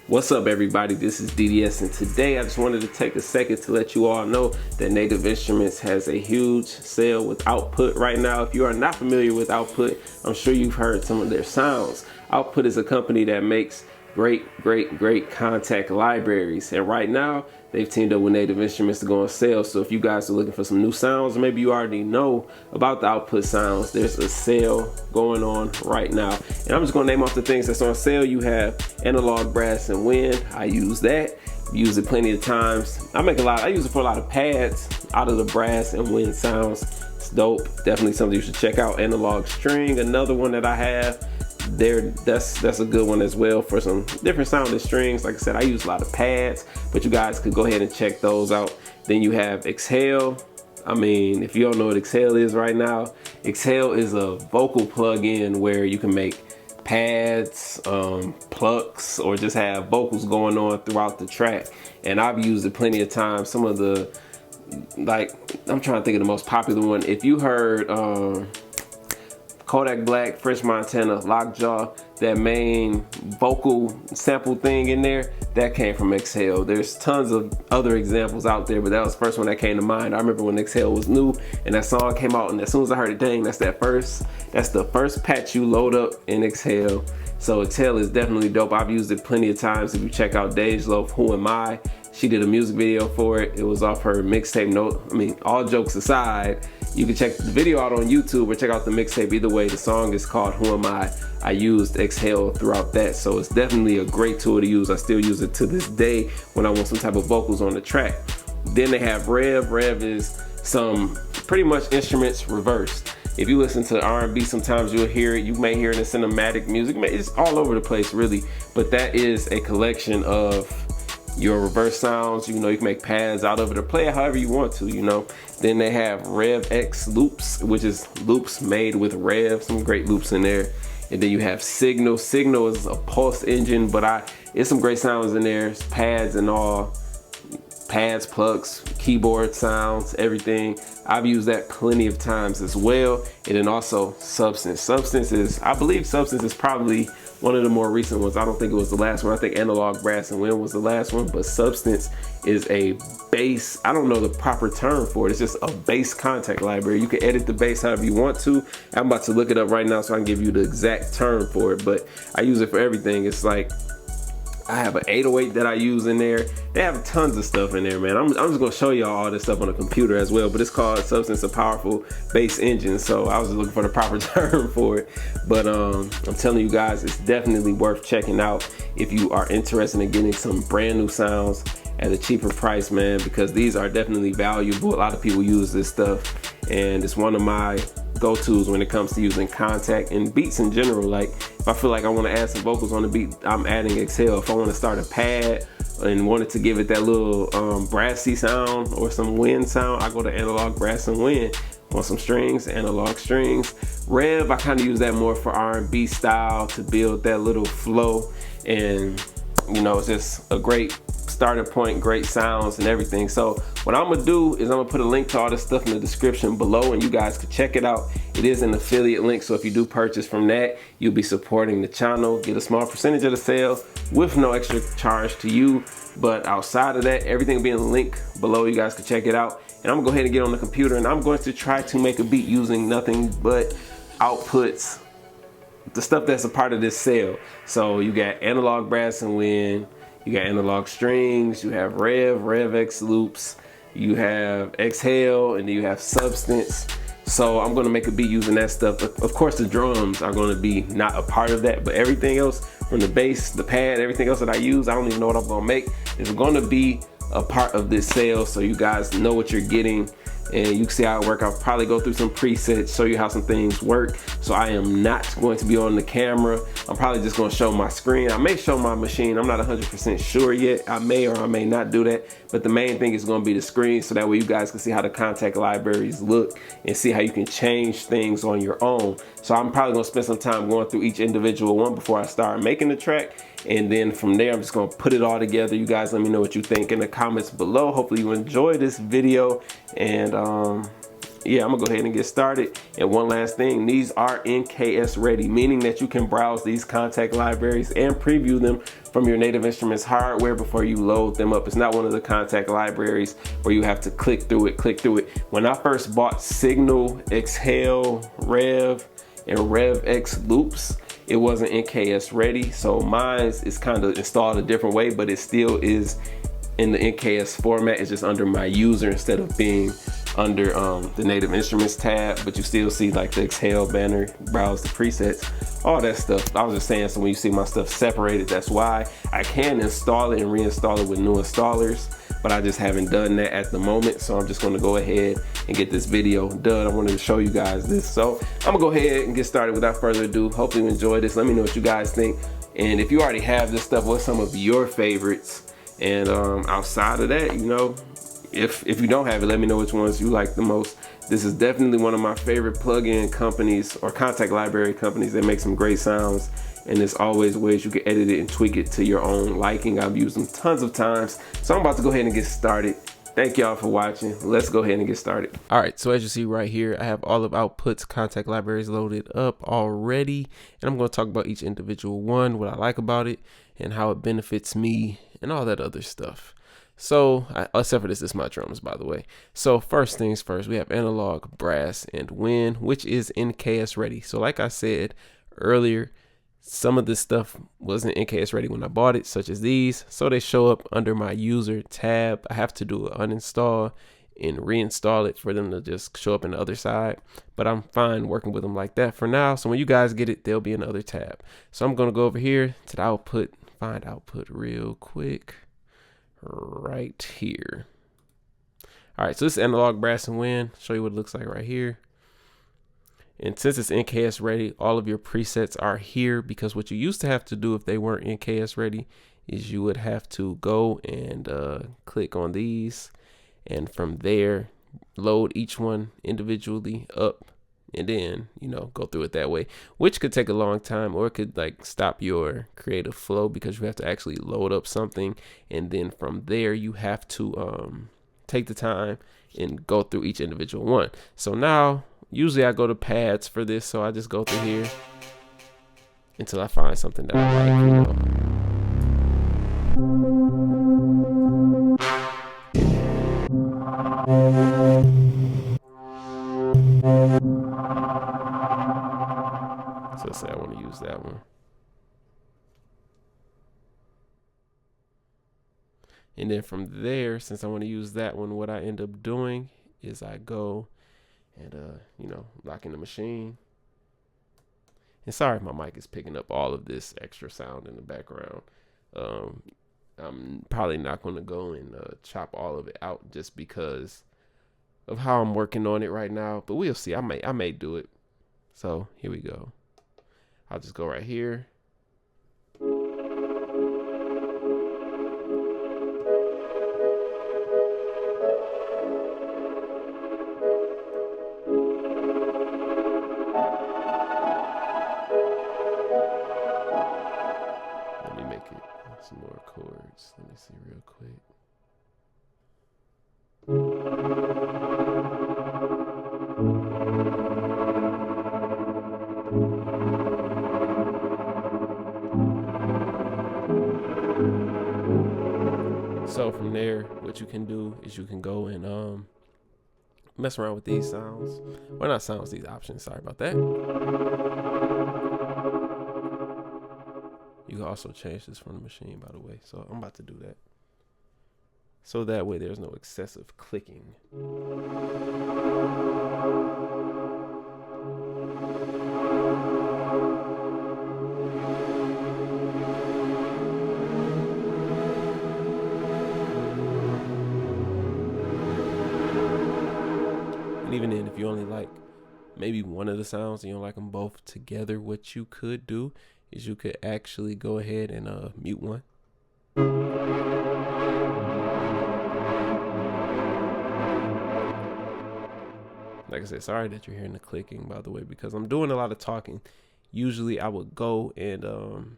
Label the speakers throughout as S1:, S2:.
S1: What's up everybody, this is DDS, and today I just wanted to take a second to let you all know that Native Instruments has a huge sale with Output right now. If you are not familiar with Output, I'm sure you've heard some of their sounds. Output is a company that makes great Kontakt libraries, and right now they've teamed up with Native Instruments to go on sale. So if you guys are looking for some new sounds, or maybe you already know about the Output sounds, there's a sale going on right now. And I'm just gonna name off the things that's on sale. You have analog brass and wind. I use that. Use it plenty of times. I use it for a lot of pads out of the brass and wind sounds. It's dope. Definitely something you should check out. Analog string, another one that I have. That's a good one as well for some different sounding strings. Like I said, I use a lot of pads, but you guys could go ahead and check those out. Then you have Exhale. I mean, if you don't know what Exhale is right now, Exhale is a vocal plug-in where you can make pads, plucks, or just have vocals going on throughout the track. And I've used it plenty of times. Some of the, like, I'm trying to think of the most popular one. If you heard Kodak Black, French Montana, Lockjaw, that main vocal sample thing in there, that came from Exhale. There's tons of other examples out there, but that was the first one that came to mind. I remember when Exhale was new and that song came out, and as soon as I heard it, dang, that's the first patch you load up in Exhale. So Exhale is definitely dope. I've used it plenty of times. If you check out Dej Loaf, Who Am I? She did a music video for it. It was off her mixtape note. I mean, all jokes aside, you can check the video out on YouTube or check out the mixtape. Either way, the song is called Who Am I? I used Exhale throughout that, so it's definitely a great tool to use. I still use it to this day when I want some type of vocals on the track. Then they have Rev. Rev is some pretty much instruments reversed. If you listen to R&B, sometimes you'll hear it. You may hear it in cinematic music. It's all over the place, really. But that is a collection of your reverse sounds. You know, you can make pads out of it or play it however you want to, you know. Then they have Rev X Loops, which is loops made with Rev, some great loops in there. And then you have Signal. Signal is a pulse engine, but it's some great sounds in there. It's pads and all. Pads, plugs, keyboard sounds, everything. I've used that plenty of times as well. And then also Substance. I believe Substance is probably one of the more recent ones. I don't think it was the last one. I think Analog Brass and Wind was the last one, but Substance is a bass. I don't know the proper term for it. It's just a bass Kontakt library. You can edit the bass however you want to. I'm about to look it up right now so I can give you the exact term for it, but I use it for everything. It's like, I have an 808 that I use in there. They have tons of stuff in there, man. I'm just gonna show y'all all this stuff on the computer as well, but it's called Substance, a powerful bass engine. So I was just looking for the proper term for it. But I'm telling you guys, it's definitely worth checking out if you are interested in getting some brand new sounds at a cheaper price, man, because these are definitely valuable. A lot of people use this stuff, and it's one of my go-tos when it comes to using Kontakt and beats in general. Like, if I feel like I want to add some vocals on the beat, I'm adding Exhale. If I want to start a pad and wanted to give it that little brassy sound or some wind sound, I go to Analog Brass and Wind. Want some strings, analog strings. Rev, I kind of use that more for R&B style to build that little flow, and you know, it's just a great starting point, great sounds and everything. So what I'm gonna do is I'm gonna put a link to all this stuff in the description below, and you guys can check it out. It is an affiliate link, so if you do purchase from that, you'll be supporting the channel, get a small percentage of the sale with no extra charge to you. But outside of that, everything will be in the link below. You guys can check it out. And I'm gonna go ahead and get on the computer, and I'm going to try to make a beat using nothing but Outputs, the stuff that's a part of this sale. So you got Analog Brass and Wind, you got analog strings, you have Rev X Loops, you have Exhale, and then you have Substance. So I'm gonna make a beat using that stuff. Of course, the drums are gonna be not a part of that, but everything else, from the bass, the pad, everything else that I use, I don't even know what I'm gonna make, is gonna be a part of this sale, so you guys know what you're getting and you can see how it works. I'll probably go through some presets, show you how some things work. So I am not going to be on the camera. I'm probably just going to show my screen. I may show my machine. I'm not 100% sure yet. I may or I may not do that, but the main thing is going to be the screen, so that way you guys can see how the Kontakt libraries look and see how you can change things on your own. So I'm probably going to spend some time going through each individual one before I start making the track. And then from there, I'm just gonna put it all together. You guys let me know what you think in the comments below. Hopefully you enjoy this video. And yeah, I'm gonna go ahead and get started. And one last thing, these are NKS ready, meaning that you can browse these Kontakt libraries and preview them from your Native Instruments hardware before you load them up. It's not one of the Kontakt libraries where you have to click through it. When I first bought Signal, Exhale, Rev, and Rev X Loops, it wasn't NKS ready. So mine is kind of installed a different way, but it still is in the NKS format. It's just under my user instead of being under the Native Instruments tab, but you still see like the Exhale banner, browse the presets, all that stuff. I was just saying, so when you see my stuff separated, that's why. I can install it and reinstall it with new installers, but I just haven't done that at the moment. So I'm just gonna go ahead and get this video done. I wanted to show you guys this. So I'm gonna go ahead and get started without further ado. Hopefully you enjoy this. Let me know what you guys think. And if you already have this stuff, what's some of your favorites? And outside of that, you know, if you don't have it, let me know which ones you like the most. This is definitely one of my favorite plugin companies or Kontakt library companies that make some great sounds. And there's always ways you can edit it and tweak it to your own liking. I've used them tons of times. So I'm about to go ahead and get started. Thank y'all for watching. Let's go ahead and get started. All right, so as you see right here, I have all of Output's Kontakt libraries loaded up already. And I'm gonna talk about each individual one, what I like about it, and how it benefits me, and all that other stuff. So, except for this is my drums, by the way. So first things first, we have analog, brass, and wind, which is NKS ready. So like I said earlier, some of this stuff wasn't NKS ready when I bought it, such as these. So they show up under my user tab. I have to do an uninstall and reinstall it for them to just show up in the other side. But I'm fine working with them like that for now. So when you guys get it, they'll be in the other tab. So I'm gonna go over here to the output, find output real quick. Right here. All right, so this is analog, brass, and wind. Show you what it looks like right here. And since it's NKS ready, all of your presets are here, because what you used to have to do if they weren't NKS ready is you would have to go and click on these, and from there load each one individually up, and then, you know, go through it that way, which could take a long time, or it could like stop your creative flow, because you have to actually load up something, and then from there you have to take the time and go through each individual one. So now usually I go to pads for this, so I just go through here until I find something that I like, you know. So let's say I want to use that one. And then from there, since I want to use that one, what I end up doing is I go and, you know, lock in the machine. And sorry if my mic is picking up all of this extra sound in the background. I'm probably not going to go and chop all of it out just because of how I'm working on it right now. But we'll see. I may do it. So here we go. I'll just go right here. Let me make it some more chords. Let me see real quick. So from there, what you can do is you can go and mess around with these sounds. Well, not sounds, these options. Sorry about that. You can also change this from the machine, by the way. So I'm about to do that. So that way there's no excessive clicking. And even then, if you only like maybe one of the sounds and you don't like them both together, what you could do is you could actually go ahead and mute one. Like I said, sorry that you're hearing the clicking, by the way, because I'm doing a lot of talking. Usually I would go and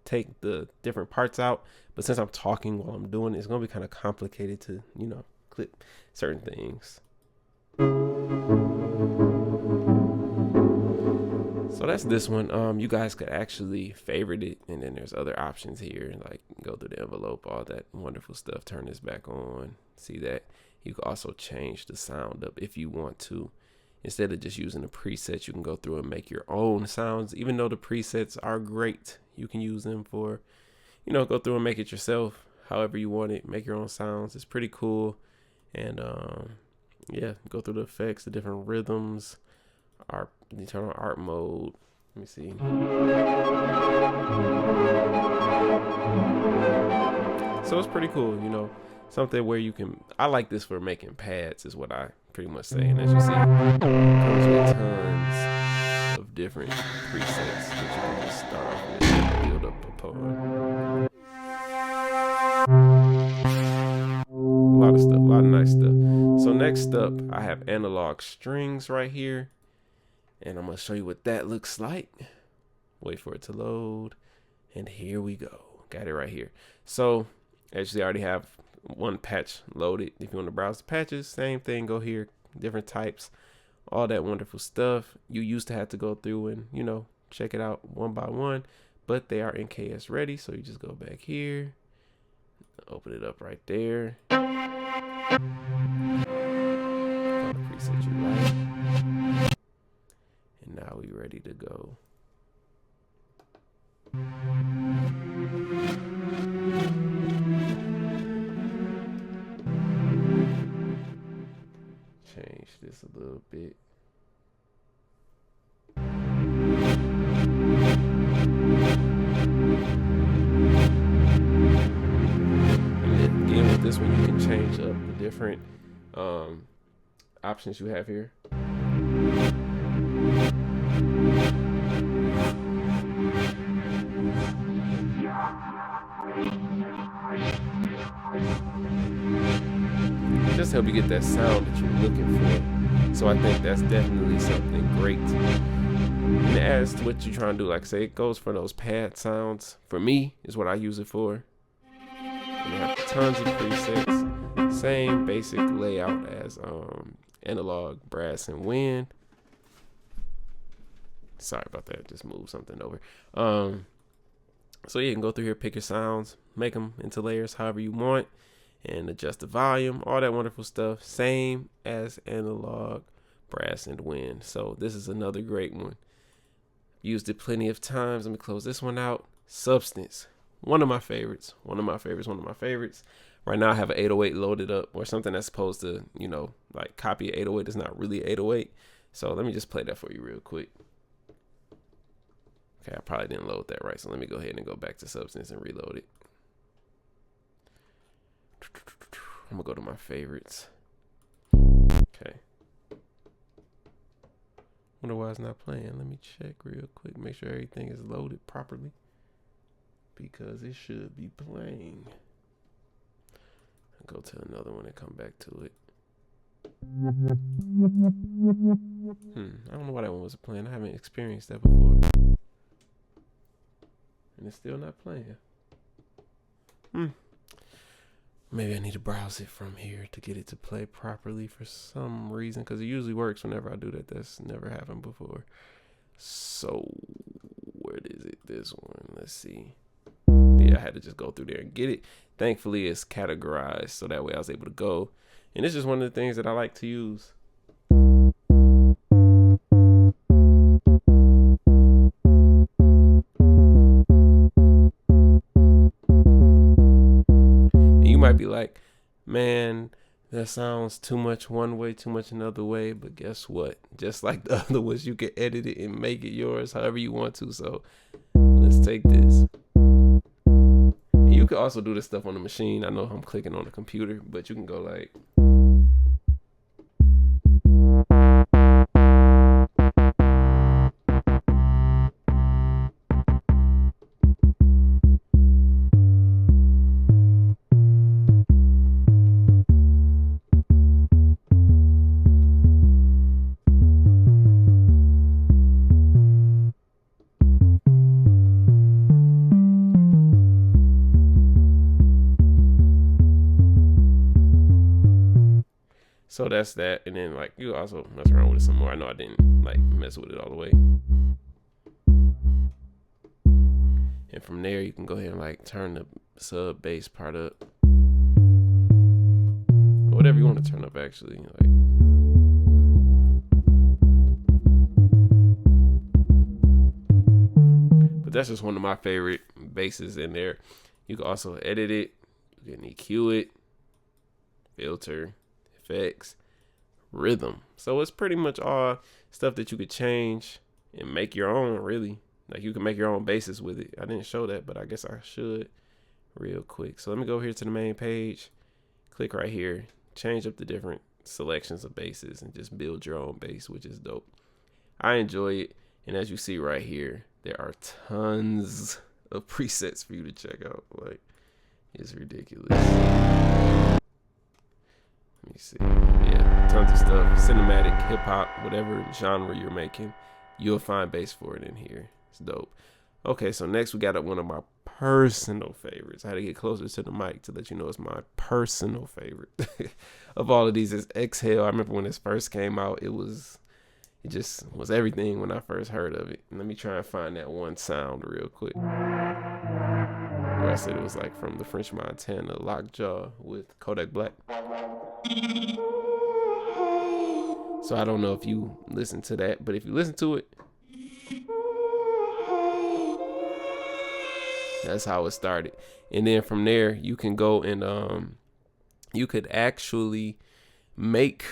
S1: take the different parts out, but since I'm talking while I'm doing it, it's gonna be kind of complicated to, you know, clip certain things. So So that's this one. You guys could actually favorite it, and then there's other options here, like go through the envelope, all that wonderful stuff. Turn this back on. See that? You can also change the sound up if you want to. Instead of just using the presets, you can go through and make your own sounds. Even though the presets are great, you can use them for, go through and make it yourself, however you want it. Make your own sounds. It's pretty cool. And yeah, go through the effects, the different rhythms. You turn on art mode. Let me see. So it's pretty cool, something where you can. I like this for making pads, is what I pretty much say. And as you see, it comes with tons of different presets that you can just start off with and build up upon. A lot of stuff, a lot of nice stuff. So next up, I have analog strings right here. And I'm going to show you what that looks like. Wait for it to load. And here we go. Got it right here. So, actually, I already have one patch loaded. If you want to browse the patches, same thing. Go here. Different types. All that wonderful stuff. You used to have to go through and, check it out one by one. But they are NKS ready. So, you just go back here. Open it up right there. Find the preset you like. And now we're ready to go. Change this a little bit. And again, with this one, you can change up the different options you have here. Just help you get that sound that you're looking for. So I think that's definitely something great. And as to what you're trying to do, like I say, it goes for those pad sounds. For me, is what I use it for. And they have tons of presets. Same basic layout as analog, brass, and wind. Sorry about that. Just move something over. So yeah, you can go through here, pick your sounds, make them into layers however you want, and adjust the volume, all that wonderful stuff. Same as analog, brass, and wind. So this is another great one. Used it plenty of times. Let me close this one out. Substance. One of my favorites. Right now I have an 808 loaded up, or something that's supposed to, like copy an 808. It's not really 808. So let me just play that for you real quick. Okay, I probably didn't load that right. So let me go ahead and go back to Substance and reload it. I'm gonna go to my favorites. Okay. Wonder why it's not playing. Let me check real quick. Make sure everything is loaded properly, because it should be playing. I'll go to another one and come back to it. I don't know why that one wasn't playing. I haven't experienced that before. And it's still not playing. Maybe I need to browse it from here to get it to play properly for some reason, because it usually works whenever I do that. That's never happened before. So, where is it? This one. Let's see. Yeah, I had to just go through there and get it. Thankfully, it's categorized, so that way I was able to go. And it's just one of the things that I like to use. Might be like, man, that sounds too much one way, too much another way. But guess what? Just like the other ones, you can edit it and make it yours however you want to. So let's take this. You can also do this stuff on the machine. I know I'm clicking on the computer, but you can go like. So that's that. And then like you also mess around with it some more. I know I didn't like mess with it all the way. And from there, you can go ahead and like turn the sub bass part up. Whatever you want to turn up, actually. Like, but that's just one of my favorite basses in there. You can also edit it. You can EQ it, filter, effects, rhythm. So it's pretty much all stuff that you could change and make your own, really. Like you can make your own basses with it. I didn't show that, but I guess I should real quick. So let me go here to the main page, click right here, change up the different selections of basses and just build your own bass, which is dope. I enjoy it. And as you see right here, there are tons of presets for you to check out. Like, it's ridiculous. Let me see. Yeah, tons of stuff. Cinematic, hip hop, whatever genre you're making, you'll find bass for it in here. It's dope. Okay, so next we got one of my personal favorites. I had to get closer to the mic to let you know it's my personal favorite of all of these is Exhale. I remember when this first came out, it just was everything when I first heard of it. Let me try and find that one sound real quick. Where I said it was like from the French Montana Lockjaw with Kodak Black. So I don't know if you listen to that, but if you listen to it, that's how it started. And then from there, you can go and you could actually make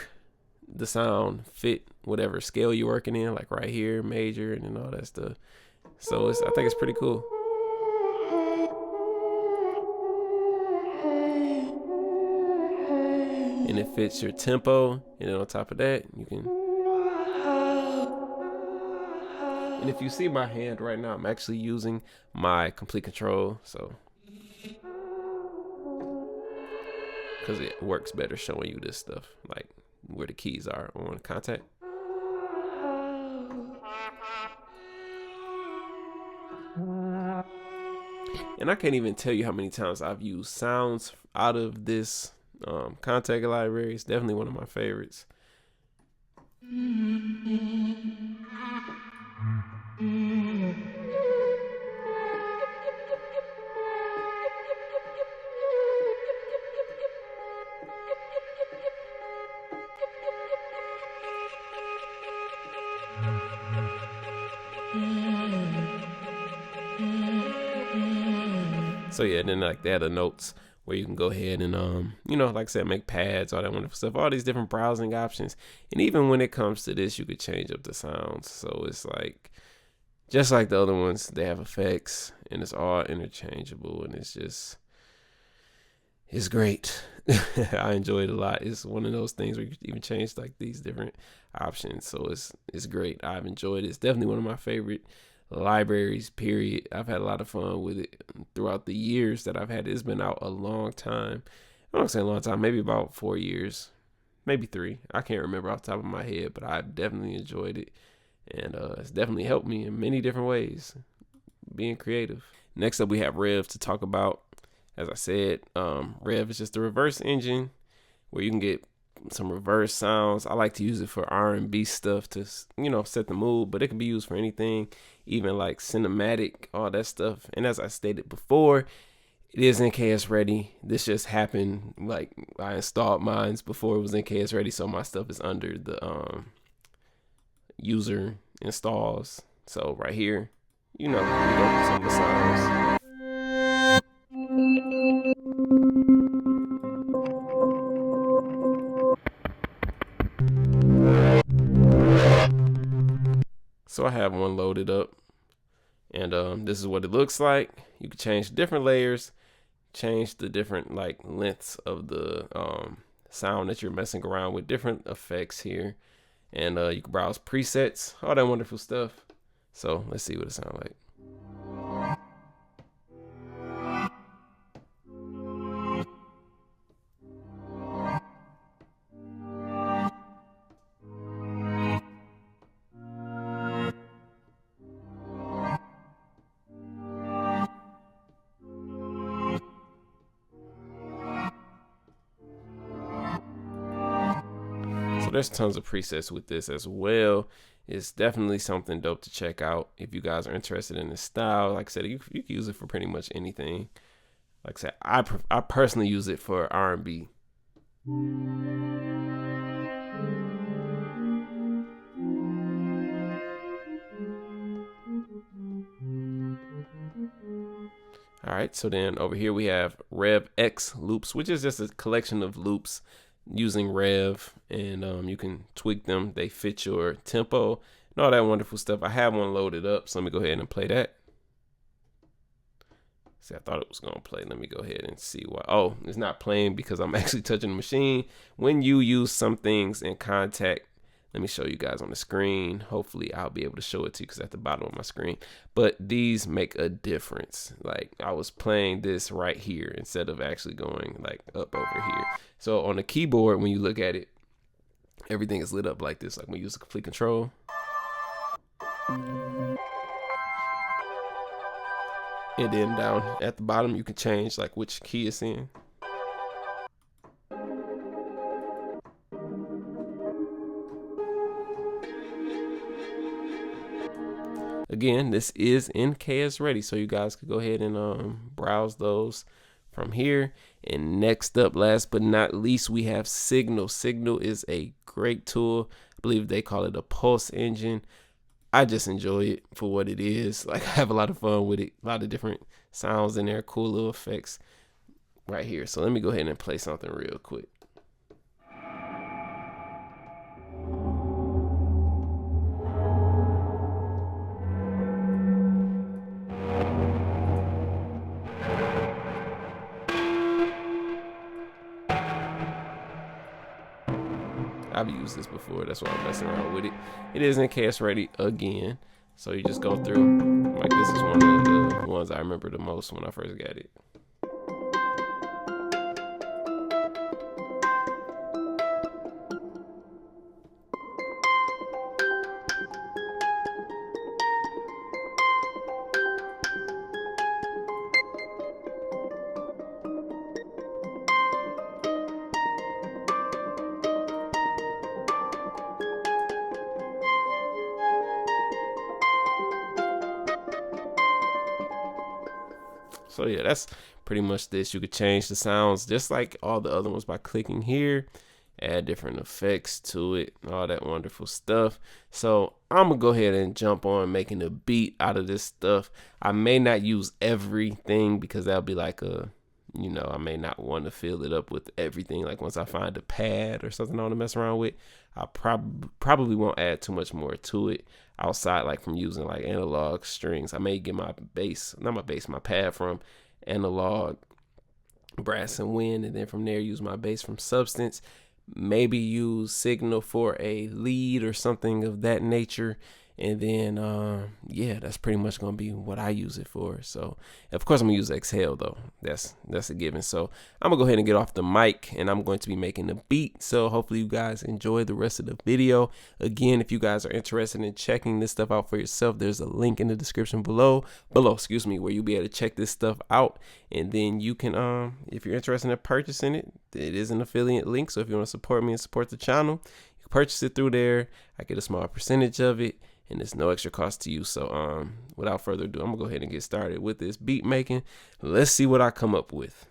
S1: the sound fit whatever scale you're working in, like right here, major, and then all that stuff. So I think it's pretty cool. And it fits your tempo, and then on top of that, you can. And if you see my hand right now, I'm actually using my complete control, so because it works better showing you this stuff, like where the keys are on Kontakt. And I can't even tell you how many times I've used sounds out of this Kontakt library. It's definitely one of my favorites. So yeah, then like they have the notes where you can go ahead and you know, like I said, make pads, all that wonderful stuff, all these different browsing options. And even when it comes to this, you could change up the sounds. So it's like just like the other ones, they have effects and it's all interchangeable, and it's great. I enjoy it a lot. It's one of those things where you can even change like these different options. So it's great. I've enjoyed it. It's definitely one of my favorite libraries, period. I've had a lot of fun with it throughout the years that I've had it. It's been out a long time. I don't say a long time, maybe about 4 years, maybe 3. I can't remember off the top of my head, but I've definitely enjoyed it. And it's definitely helped me in many different ways, being creative. Next up, we have Rev to talk about. As I said, Rev is just a reverse engine where you can get some reverse sounds. I like to use it for R&B stuff to, you know, set the mood, but it can be used for anything, even like cinematic, all that stuff. And as I stated before, it is NKS ready. This just happened, like I installed mine before it was NKS ready, so my stuff is under the user installs. So right here, you know, we go through some of the sounds. So I have one loaded up, and this is what it looks like. You can change different layers, change the different like lengths of the sound that you're messing around with, different effects here, and you can browse presets, all that wonderful stuff. So let's see what it sounds like. So there's tons of presets with this as well. it's definitely something dope to check out if you guys are interested in this style. Like I said, you can use it for pretty much anything. Like I said, I personally use it for R&B. All right, so then over here we have Rev X Loops, which is just a collection of loops using Rev, and you can tweak them. They fit your tempo and all that wonderful stuff. I have one loaded up, so let me go ahead and play that. See, I thought it was gonna play. Let me go ahead and see why. Oh, it's not playing because I'm actually touching the machine. When you use some things in Kontakt, let me show you guys on the screen. Hopefully I'll be able to show it to you because it's at the bottom of my screen. But these make a difference. Like I was playing this right here instead of actually going like up over here. So on the keyboard, when you look at it, everything is lit up like this. Like when you use the complete control. And then down at the bottom, you can change like which key it's in. Again, this is in KS Ready, so you guys could go ahead and browse those from here. And next up, last but not least, we have Signal. Signal is a great tool. I believe they call it a pulse engine. I just enjoy it for what it is. Like I have a lot of fun with it. A lot of different sounds in there, cool little effects right here. So let me go ahead and play something real quick. I've used this before, that's why I'm messing around with it. It is in KS Ready again. So you just go through, like this is one of the ones I remember the most when I first got it. So yeah, that's pretty much this. You could change the sounds just like all the other ones by clicking here, add different effects to it, all that wonderful stuff. So I'm gonna go ahead and jump on making a beat out of this stuff. I may not use everything because that'll be like a, you know, I may not want to fill it up with everything. Like once I find a pad or something I want to mess around with, I probably won't add too much more to it outside like from using like analog strings. I may get my bass, not my bass, my pad from analog brass and wind, and then from there use my bass from Substance. Maybe use Signal for a lead or something of that nature. And then, yeah, that's pretty much going to be what I use it for. So, of course, I'm going to use Exhale, though. That's a given. So, I'm going to go ahead and get off the mic, and I'm going to be making a beat. So, hopefully, you guys enjoy the rest of the video. Again, if you guys are interested in checking this stuff out for yourself, there's a link in the description below, where you'll be able to check this stuff out. And then you can, if you're interested in purchasing it, it is an affiliate link. So, if you want to support me and support the channel, you can purchase it through there. I get a small percentage of it, and it's no extra cost to you. So without further ado, I'm gonna go ahead and get started with this beat making. Let's see what I come up with.